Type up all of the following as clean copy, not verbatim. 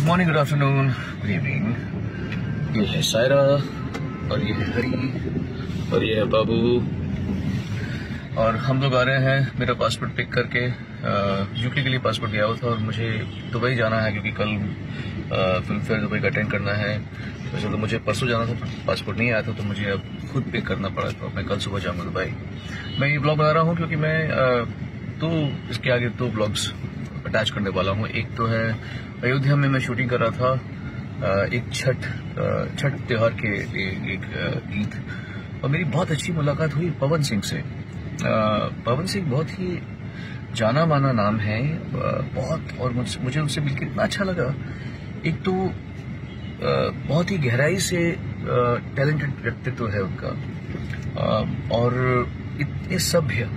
Morning, good afternoon, good evening. ये है सायरा और ये है हरी और ये है बाबू और हम लोग आ रहे हैं मेरा पासपोर्ट पिक करके। यूके के लिए पासपोर्ट गया हुआ था और मुझे दुबई जाना है क्योंकि कल फिल्म फेयर दुबई का अटेंड करना है। वैसे तो मुझे परसों जाना था, पासपोर्ट नहीं आया था तो मुझे अब खुद पिक करना पड़ा। तो मैं कल सुबह जाऊँगा दुबई। मैं ये ब्लॉग बना रहा हूँ क्योंकि मैं इसके आगे 2 ब्लॉग्स अटैच करने वाला हूँ। एक तो है अयोध्या में मैं शूटिंग कर रहा था, एक छठ त्योहार के एक गीत, और मेरी बहुत अच्छी मुलाकात हुई पवन सिंह से। पवन सिंह बहुत ही जाना माना नाम है, बहुत, और मुझे उनसे मिलकर इतना अच्छा लगा। एक तो बहुत ही गहराई से टैलेंटेड व्यक्तित्व है उनका, और इतने सभ्य,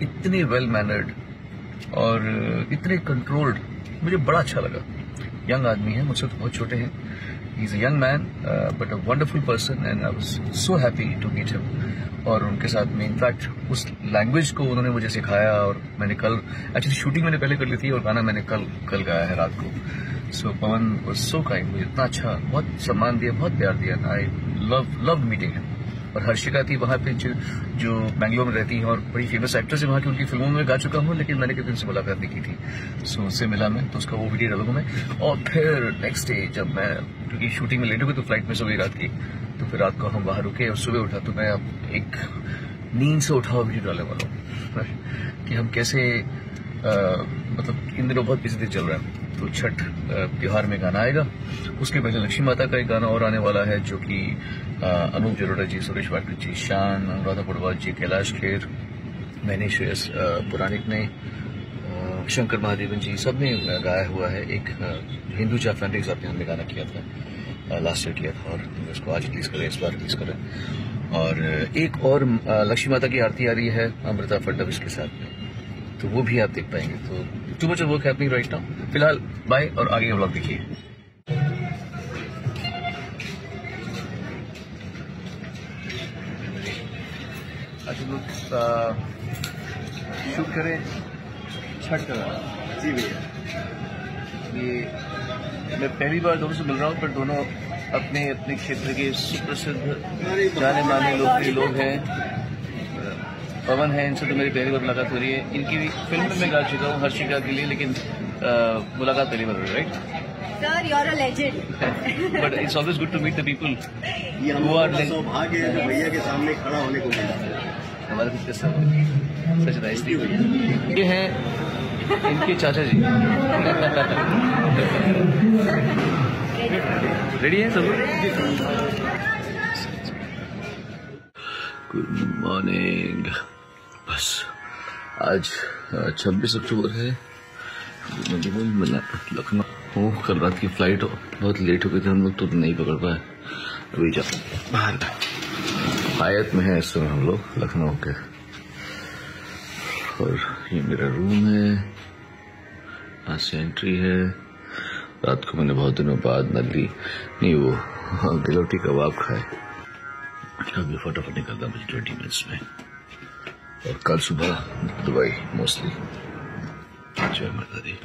इतने वेल मैनर्ड और इतने कंट्रोल्ड, मुझे बड़ा अच्छा लगा। यंग आदमी है, मुझसे तो बहुत छोटे हैं। He is a young man but a wonderful person and I was so happy to meet him. और उनके साथ में इनफैक्ट उस लैंग्वेज को उन्होंने मुझे सिखाया, और मैंने कल एक्चुअली शूटिंग मैंने पहले कर ली थी और गाना मैंने कल गाया है रात को। सो पवन वाज सो काइंड, मुझे इतना अच्छा, बहुत सम्मान दिया, बहुत प्यार दिया। I love meeting him. और हर्षिका थी वहां पे जो बैंगलोर में रहती है और बड़ी फेमस एक्ट्रेस है वहां की, उनकी फिल्मों में गा चुका हूँ, लेकिन मैंने किसी से मुलाकात नहीं की थी। सो उससे मिला मैं, तो उसका वो वीडियो डालूंगा मैं। और फिर नेक्स्ट डे जब मैं, क्योंकि शूटिंग में लेट हो गई तो फ्लाइट में सो गई रात की, तो फिर रात को हम बाहर रुके और सुबह उठा तो मैं अब एक नींद से उठा हुआ वीडियो डालने वाला हूँ कि हम कैसे मतलब इन दिनों बहुत बिजी दिन चल रहा है। तो छठ त्योहार में गाना आएगा, उसके पहले लक्ष्मी माता का एक गाना और आने वाला है जो कि अनूप जलोटा जी, सुरेश वाडकर जी, शान, अनुराधा पौडवाल जी, कैलाश खेर, मैंने, श्रेयस पुराणिक ने, शंकर महादेवन जी, सब ने गाया हुआ है। एक हिंदू चा फैमिली के साथ हमने गाना किया था, लास्ट ईयर किया था, और उसको आज रिलीज करें, इस बार रिलीज करें। और एक और लक्ष्मी माता की आरती आ रही है अमृता फडणवीस के साथ में, तो वो भी आप देख पाएंगे। तो too much work happening right now. फिलहाल बाय, और आगे का व्लॉग देखिए। आज हम लोग शूट करें छठ का। जी भैया, ये मैं पहली बार दोनों से मिल रहा हूँ, पर दोनों अपने अपने क्षेत्र के सुप्रसिद्ध जाने माने लोकप्रिय लोग हैं। पवन है, इनसे तो मेरी पहली बार मुलाकात हो रही है। इनकी फिल्म में मैं गा चुका हूँ हर्षिका के लिए, लेकिन मुलाकात पहली बार हो रही है, right? Sir, you're a legend. But it's always good to meet the people ये who are हमारा सौभाग्य है भैया के सामने खड़ा होने को मिला। हमारे पीछे सच नाइस थी। ये हैं इनके चाचा जी। रेडी है सब? Good morning. बस आज 26 अक्टूबर है। मुझे वही मिला लखनऊ। कल रात की फ्लाइट बहुत लेट हो गई थी, हम लोग तो नहीं पकड़ पाए। अभी जा बाहर हायत में है इस समय हम लोग लखनऊ के। और ये मेरा रूम है, यहाँ से एंट्री है। रात को मैंने बहुत दिनों बाद नली नहीं वो गिलोटी कबाब खाए। अभी फटाफट निकलता मुझे 20 मिनट्स में, और कल सुबह दुबई मोस्टली। जय माता दी।